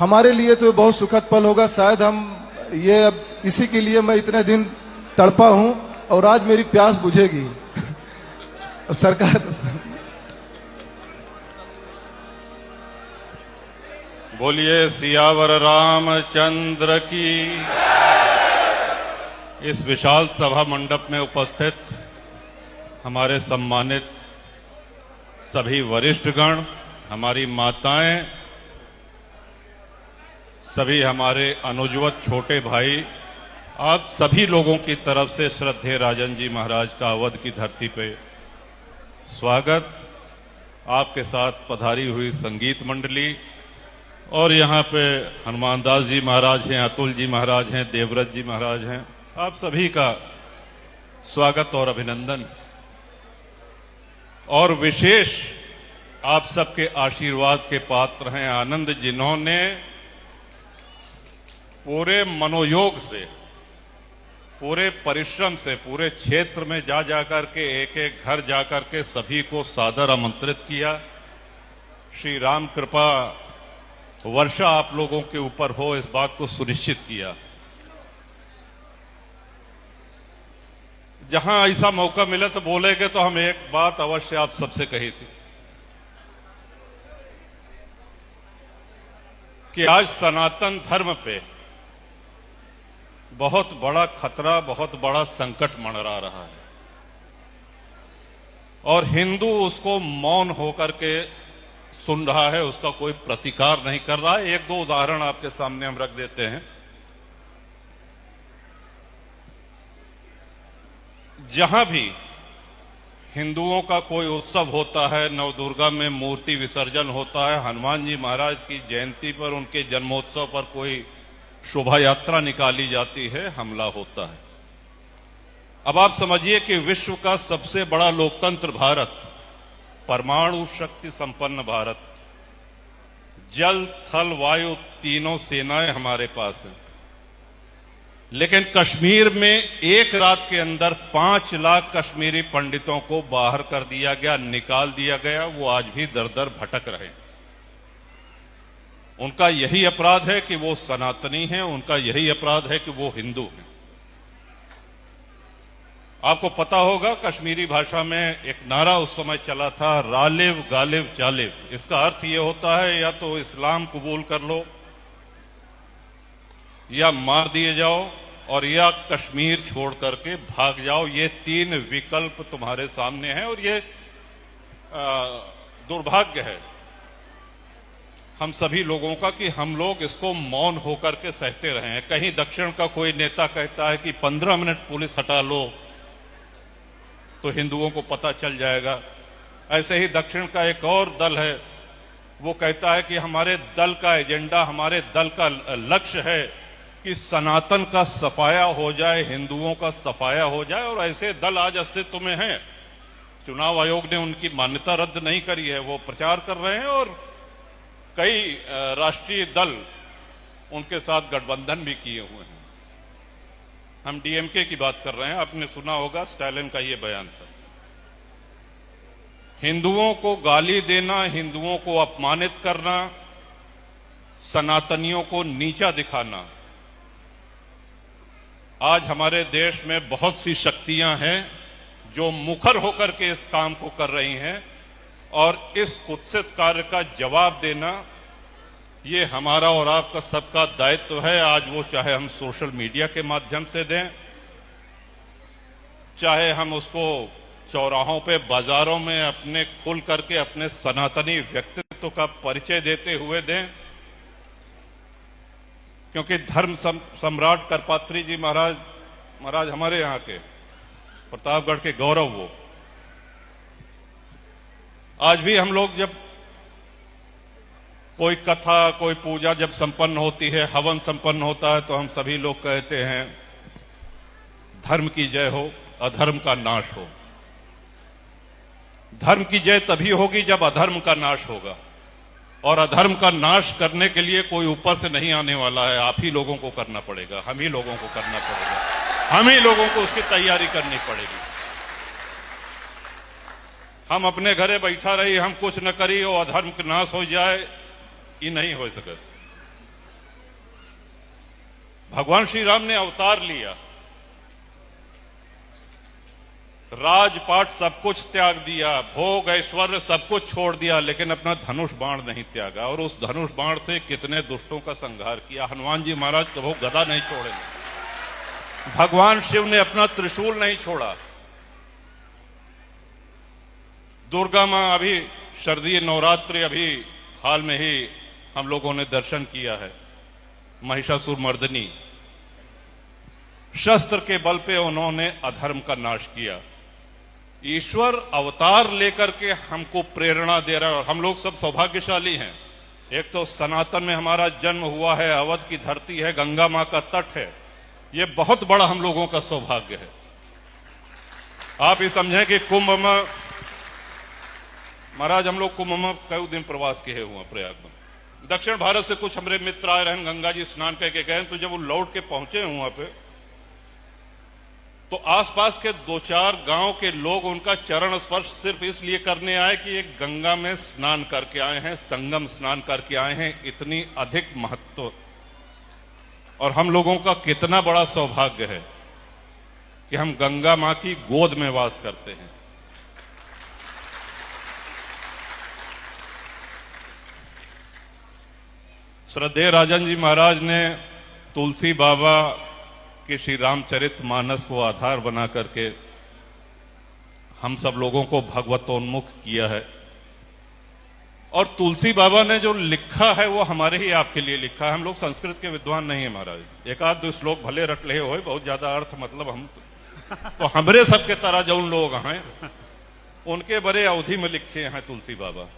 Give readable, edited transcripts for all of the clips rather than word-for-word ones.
हमारे लिए तो बहुत सुखद पल होगा। शायद हम ये अब इसी के लिए मैं इतने दिन तड़पा हूं और आज मेरी प्यास बुझेगी। सरकार बोलिए सियावर रामचंद्र की। इस विशाल सभा मंडप में उपस्थित हमारे सम्मानित सभी वरिष्ठगण, हमारी माताएं, सभी हमारे अनुजवत छोटे भाई, आप सभी लोगों की तरफ से श्रद्धेय राजन जी महाराज का अवध की धरती पे स्वागत। आपके साथ पधारी हुई संगीत मंडली और यहाँ पे हनुमान दास जी महाराज हैं, अतुल जी महाराज हैं, देवव्रत जी महाराज हैं, आप सभी का स्वागत और अभिनंदन। और विशेष आप सबके आशीर्वाद के पात्र हैं आनंद, जिन्होंने पूरे मनोयोग से, पूरे परिश्रम से, पूरे क्षेत्र में जा जाकर के, एक एक घर जाकर के सभी को सादर आमंत्रित किया। श्री राम कृपा वर्षा आप लोगों के ऊपर हो, इस बात को सुनिश्चित किया। जहां ऐसा मौका मिले तो बोलेंगे, तो हम एक बात अवश्य आप सबसे कही थी कि आज सनातन धर्म पे बहुत बड़ा खतरा, बहुत बड़ा संकट मंडरा रहा है और हिंदू उसको मौन होकर के सुन रहा है, उसका कोई प्रतिकार नहीं कर रहा है। एक दो उदाहरण आपके सामने हम रख देते हैं। जहां भी हिंदुओं का कोई उत्सव होता है, नवदुर्गा में मूर्ति विसर्जन होता है, हनुमान जी महाराज की जयंती पर, उनके जन्मोत्सव पर कोई शोभा यात्रा निकाली जाती है, हमला होता है। अब आप समझिए कि विश्व का सबसे बड़ा लोकतंत्र भारत, परमाणु शक्ति संपन्न भारत, जल थल वायु तीनों सेनाएं हमारे पास हैं, लेकिन कश्मीर में एक रात के अंदर 5 लाख कश्मीरी पंडितों को बाहर कर दिया गया, निकाल दिया गया। वो आज भी दर दर भटक रहे हैं। उनका यही अपराध है कि वो सनातनी हैं, उनका यही अपराध है कि वो हिंदू हैं। आपको पता होगा कश्मीरी भाषा में एक नारा उस समय चला था, रालिव गालिब चालिब। इसका अर्थ ये होता है या तो इस्लाम कबूल कर लो, या मार दिए जाओ, और या कश्मीर छोड़ करके भाग जाओ। ये 3 विकल्प तुम्हारे सामने हैं और ये दुर्भाग्य है हम सभी लोगों का कि हम लोग इसको मौन होकर के सहते रहे हैं। कहीं दक्षिण का कोई नेता कहता है कि 15 मिनट पुलिस हटा लो तो हिंदुओं को पता चल जाएगा। ऐसे ही दक्षिण का एक और दल है, वो कहता है कि हमारे दल का एजेंडा, हमारे दल का लक्ष्य है कि सनातन का सफाया हो जाए, हिंदुओं का सफाया हो जाए। और ऐसे दल आज अस्तित्व में हैं। चुनाव आयोग ने उनकी मान्यता रद्द नहीं करी है, वो प्रचार कर रहे हैं और कई राष्ट्रीय दल उनके साथ गठबंधन भी किए हुए हैं। हम डीएमके की बात कर रहे हैं। आपने सुना होगा स्टालिन का ये बयान था। हिंदुओं को गाली देना, हिंदुओं को अपमानित करना, सनातनियों को नीचा दिखाना। आज हमारे देश में बहुत सी शक्तियां हैं जो मुखर होकर के इस काम को कर रही हैं और इस कुत्सित कार्य का जवाब देना ये हमारा और आपका सबका दायित्व है। आज वो चाहे हम सोशल मीडिया के माध्यम से दें, चाहे हम उसको चौराहों पे, बाजारों में अपने खुल करके अपने सनातनी व्यक्तित्व का परिचय देते हुए दें। क्योंकि धर्म सम्राट करपात्री जी महाराज हमारे यहाँ के, प्रतापगढ़ के गौरव, वो आज भी हम लोग जब कोई कथा, कोई पूजा जब संपन्न होती है, हवन संपन्न होता है, तो हम सभी लोग कहते हैं धर्म की जय हो, अधर्म का नाश हो। धर्म की जय तभी होगी जब अधर्म का नाश होगा, और अधर्म का नाश करने के लिए कोई ऊपर से नहीं आने वाला है। आप ही लोगों को करना पड़ेगा, हम ही लोगों को करना पड़ेगा, हम ही लोगों को उसकी तैयारी करनी पड़ेगी। हम अपने घरे बैठा रही, हम कुछ न करी और अधर्म का नाश हो जाए, ये नहीं हो सके। भगवान श्री राम ने अवतार लिया, राजपाट सब कुछ त्याग दिया, भोग ऐश्वर्य सब कुछ छोड़ दिया, लेकिन अपना धनुष बाण नहीं त्यागा। और उस धनुष बाण से कितने दुष्टों का संहार किया। हनुमान जी महाराज कभी गदा नहीं छोड़ेंगे। भगवान शिव ने अपना त्रिशूल नहीं छोड़ा। दुर्गा मां, अभी शारदीय नवरात्रि अभी हाल में ही हम लोगों ने दर्शन किया है। महिषासुर मर्दिनी, शस्त्र के बल पे उन्होंने अधर्म का नाश किया। ईश्वर अवतार लेकर के हमको प्रेरणा दे रहा है और हम लोग सब सौभाग्यशाली हैं। एक तो सनातन में हमारा जन्म हुआ है, अवध की धरती है, गंगा मां का तट है। ये बहुत बड़ा हम लोगों का सौभाग्य है। आप ये समझें कि कुंभ में, महाराज हम लोग कुंभ में कई दिन प्रवास किए हुए प्रयाग में। दक्षिण भारत से कुछ हमारे मित्र आए रहे, गंगा जी स्नान करके गए, तो जब वो लौट के पहुंचे वहां पे, तो आसपास के 2-4 गांव के लोग उनका चरण स्पर्श सिर्फ इसलिए करने आए कि एक गंगा में स्नान करके आए हैं, संगम स्नान करके आए हैं। इतनी अधिक महत्व, और हम लोगों का कितना बड़ा सौभाग्य है कि हम गंगा मां की गोद में वास करते हैं। श्रद्धेय राजन जी महाराज ने तुलसी बाबा के श्री रामचरितमानस को आधार बना करके हम सब लोगों को भगवतोन्मुख किया है। और तुलसी बाबा ने जो लिखा है वो हमारे ही आपके लिए लिखा है। हम लोग संस्कृत के विद्वान नहीं है महाराज। एक आध 2 श्लोक भले रट ले हो, बहुत ज्यादा अर्थ मतलब हम तो हमरे सबके तरह जो लोग हैं उनके बड़े अवधि में लिखे हैं तुलसी बाबा।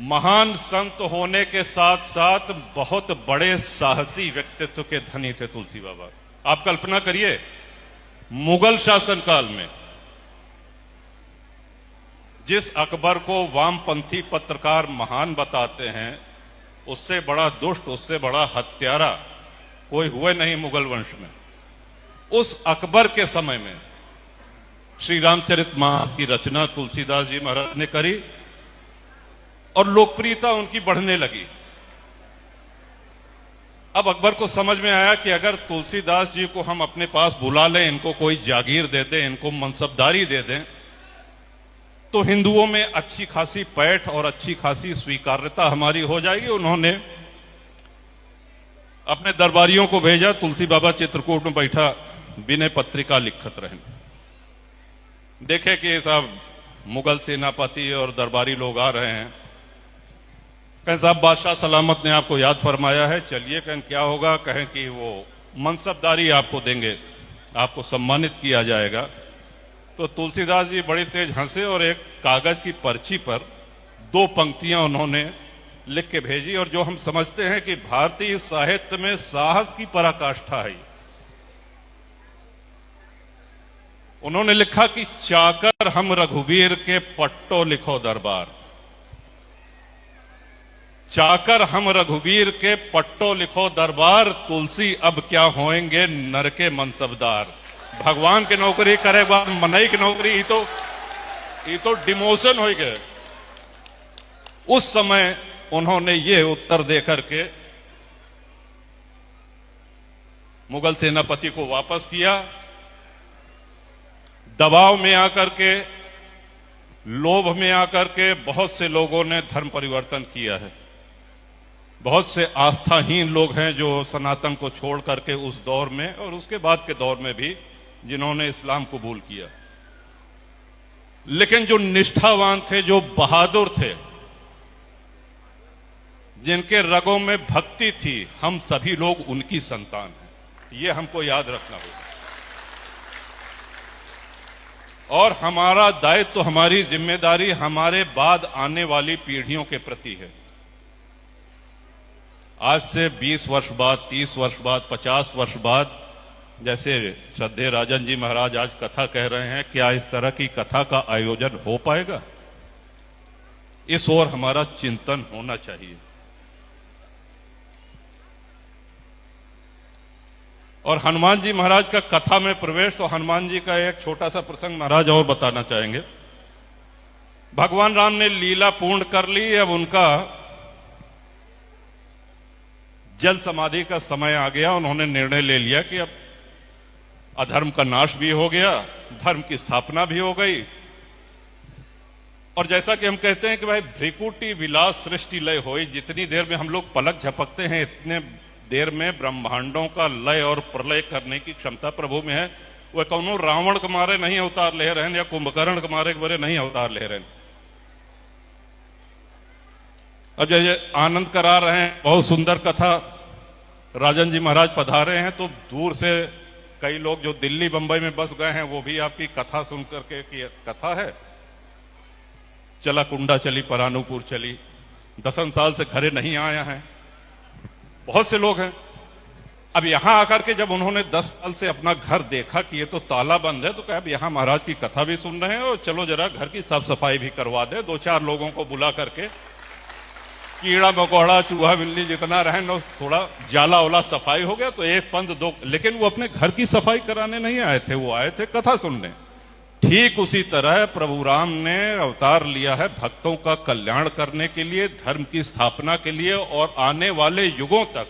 महान संत होने के साथ साथ बहुत बड़े साहसी व्यक्तित्व के धनी थे तुलसी बाबा। आप कल्पना करिए, मुगल शासन काल में जिस अकबर को वामपंथी पत्रकार महान बताते हैं, उससे बड़ा दुष्ट, उससे बड़ा हत्यारा कोई हुए नहीं मुगल वंश में। उस अकबर के समय में श्री रामचरितमानस की रचना तुलसीदास जी महाराज ने करी और लोकप्रियता उनकी बढ़ने लगी। अब अकबर को समझ में आया कि अगर तुलसीदास जी को हम अपने पास बुला लें, इनको कोई जागीर दे दें, इनको मनसबदारी दे दें, तो हिंदुओं में अच्छी खासी पैठ और अच्छी खासी स्वीकार्यता हमारी हो जाएगी। उन्होंने अपने दरबारियों को भेजा, तुलसी बाबा चित्रकूट में बैठा विनय पत्रिका लिखत रहे। देखे कि साहब मुगल सेनापति और दरबारी लोग आ रहे हैं। कहें साहब बादशाह सलामत ने आपको याद फरमाया है, चलिए। कहें क्या होगा? कहें कि वो मनसबदारी आपको देंगे, आपको सम्मानित किया जाएगा। तो तुलसीदास जी बड़ी तेज हंसे और एक कागज की पर्ची पर 2 पंक्तियां उन्होंने लिख के भेजी, और जो हम समझते हैं कि भारतीय साहित्य में साहस की पराकाष्ठा है। उन्होंने लिखा कि चाकर हम रघुवीर के पट्टो लिखो दरबार। चाकर हम रघुवीर के पट्टो लिखो दरबार, तुलसी अब क्या होएंगे नर के मनसबदार। भगवान की नौकरी करे बाद मनई की नौकरी, ये तो डिमोशन हो गए। उस समय उन्होंने ये उत्तर देकर के मुगल सेनापति को वापस किया। दबाव में आकर के, लोभ में आकर के बहुत से लोगों ने धर्म परिवर्तन किया है। बहुत से आस्थाहीन लोग हैं जो सनातन को छोड़ करके उस दौर में और उसके बाद के दौर में भी जिन्होंने इस्लाम कबूल किया। लेकिन जो निष्ठावान थे, जो बहादुर थे, जिनके रगों में भक्ति थी, हम सभी लोग उनकी संतान हैं। ये हमको याद रखना होगा। और हमारा दायित्व, हमारी जिम्मेदारी हमारे बाद आने वाली पीढ़ियों के प्रति है। आज से 20 वर्ष बाद, 30 वर्ष बाद, 50 वर्ष बाद, जैसे श्रद्धेय राजन जी महाराज आज कथा कह रहे हैं, क्या इस तरह की कथा का आयोजन हो पाएगा? इस ओर हमारा चिंतन होना चाहिए। और हनुमान जी महाराज का कथा में प्रवेश, तो हनुमान जी का एक छोटा सा प्रसंग महाराज और बताना चाहेंगे। भगवान राम ने लीला पूर्ण कर ली, अब उनका जल समाधि का समय आ गया, उन्होंने निर्णय ले लिया कि अब अधर्म का नाश भी हो गया, धर्म की स्थापना भी हो गई। और जैसा कि हम कहते हैं कि भाई भ्रिकुटी विलास सृष्टि लय होई, जितनी देर में हम लोग पलक झपकते हैं इतने देर में ब्रह्मांडों का लय और प्रलय करने की क्षमता प्रभु में है। वह कौनो रावण के मारे नहीं अवतार ले रहे हैं या कुंभकर्ण के मारे के बारे नहीं अवतार ले रहे हैं। अब जैसे आनंद करा रहे हैं, बहुत सुंदर कथा राजन जी महाराज पधारे हैं, तो दूर से कई लोग जो दिल्ली बंबई में बस गए हैं वो भी आपकी कथा सुन करके की कथा है। चला कुंडा चली परानुपुर चली, 10 साल से घरे नहीं आया है, बहुत से लोग हैं। अब यहां आकर के जब उन्होंने 10 साल से अपना घर देखा कि ये तो ताला बंद है, तो कहा अब यहां महाराज की कथा भी सुन रहे हैं और चलो जरा घर की साफ सफाई भी करवा दे। 2-4 लोगों को बुला करके कीड़ा मकोड़ा चूहा बिल्ली जितना रहे न थोड़ा जाला ओला सफाई हो गया, तो एक पंथ दो। लेकिन वो अपने घर की सफाई कराने नहीं आए थे, वो आए थे कथा सुनने। ठीक उसी तरह प्रभु राम ने अवतार लिया है भक्तों का कल्याण करने के लिए, धर्म की स्थापना के लिए, और आने वाले युगों तक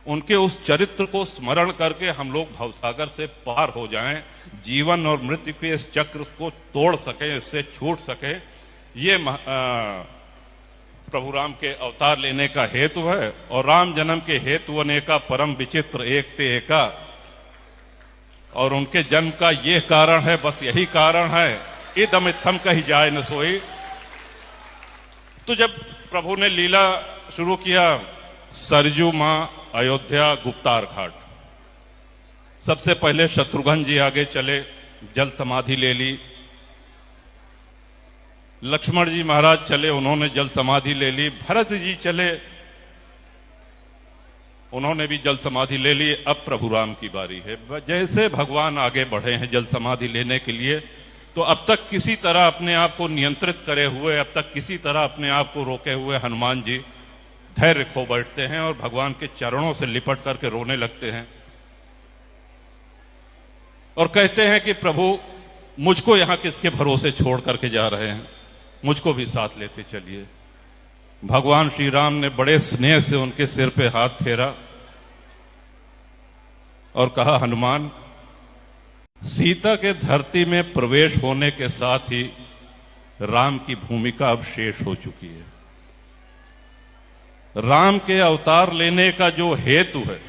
उनके उस चरित्र को स्मरण करके हम लोग भवसागर से पार हो जाएं, जीवन और मृत्यु के इस चक्र को तोड़ सके, इससे छूट सके। ये प्रभु राम के अवतार लेने का हेतु है। और राम जन्म के हेतु अनेका, परम विचित्र एक ते एका। और उनके जन्म का यह कारण है, बस यही कारण है, इदम इत्थम कही जाए न सोई। तो जब प्रभु ने लीला शुरू किया, सरजू मां, अयोध्या, गुप्तार घाट, सबसे पहले शत्रुघ्न जी आगे चले, जल समाधि ले ली। लक्ष्मण जी महाराज चले, उन्होंने जल समाधि ले ली। भरत जी चले, उन्होंने भी जल समाधि ले ली। अब प्रभु राम की बारी है। जैसे भगवान आगे बढ़े हैं जल समाधि लेने के लिए, तो अब तक किसी तरह अपने आप को नियंत्रित करे हुए, अब तक किसी तरह अपने आप को रोके हुए हनुमान जी धैर्य खो बैठते हैं और भगवान के चरणों से लिपट करके रोने लगते हैं और कहते हैं कि प्रभु मुझको यहां किसके भरोसे छोड़ करके जा रहे हैं, मुझको भी साथ लेते चलिए। भगवान श्री राम ने बड़े स्नेह से उनके सिर पे हाथ फेरा और कहा, हनुमान, सीता के धरती में प्रवेश होने के साथ ही राम की भूमिका अब शेष हो चुकी है। राम के अवतार लेने का जो हेतु है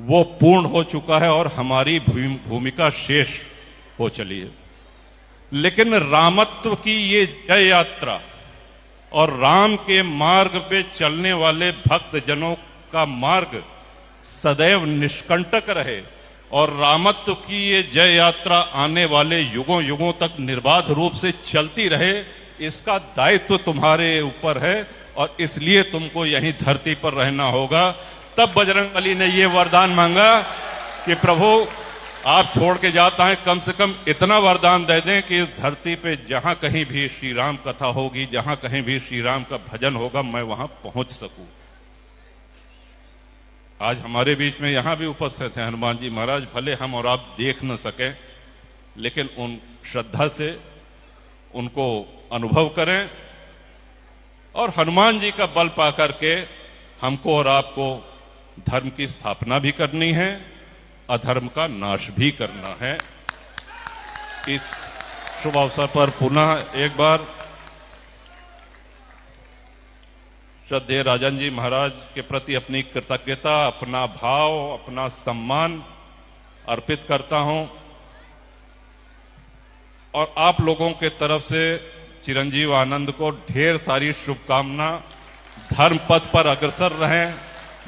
वो पूर्ण हो चुका है और हमारी भूमिका शेष हो चली है। लेकिन रामत्व की ये जय यात्रा और राम के मार्ग पे चलने वाले भक्त जनों का मार्ग सदैव निष्कंटक रहे और रामत्व की ये जय यात्रा आने वाले युगों युगों तक निर्बाध रूप से चलती रहे, इसका दायित्व तुम्हारे ऊपर है और इसलिए तुमको यहीं धरती पर रहना होगा। तब बजरंगबली ने ये वरदान मांगा कि प्रभु आप छोड़ के जाता है, कम से कम इतना वरदान दे दें कि इस धरती पे जहां कहीं भी श्री राम कथा होगी, जहां कहीं भी श्री राम का भजन होगा, मैं वहां पहुंच सकूं। आज हमारे बीच में यहां भी उपस्थित हैं हनुमान जी महाराज। भले हम और आप देख न सके, लेकिन उन श्रद्धा से उनको अनुभव करें और हनुमान जी का बल पा करके हमको और आपको धर्म की स्थापना भी करनी है, अधर्म का नाश भी करना है। इस शुभ अवसर पर पुनः एक बार श्रद्धेय राजन जी महाराज के प्रति अपनी कृतज्ञता, अपना भाव, अपना सम्मान अर्पित करता हूं और आप लोगों के तरफ से चिरंजीव आनंद को ढेर सारी शुभकामना। धर्म पथ पर अग्रसर रहें,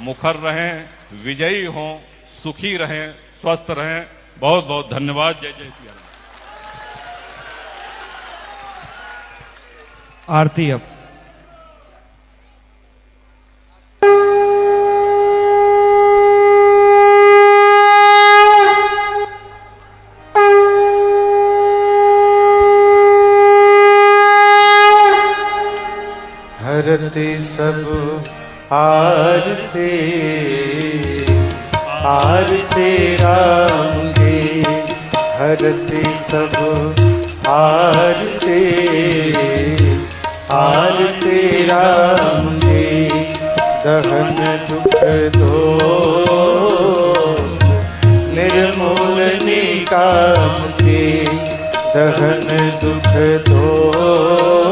मुखर रहें, विजयी हों, सुखी रहें, स्वस्थ रहें। बहुत बहुत धन्यवाद। जय जय श्री राम। आरती अब हरते सब आरते आरते राम के, हरते सब आरते आरते राम के। दहन दुख दोष निर्मूल निकाम के दहन दुख दोष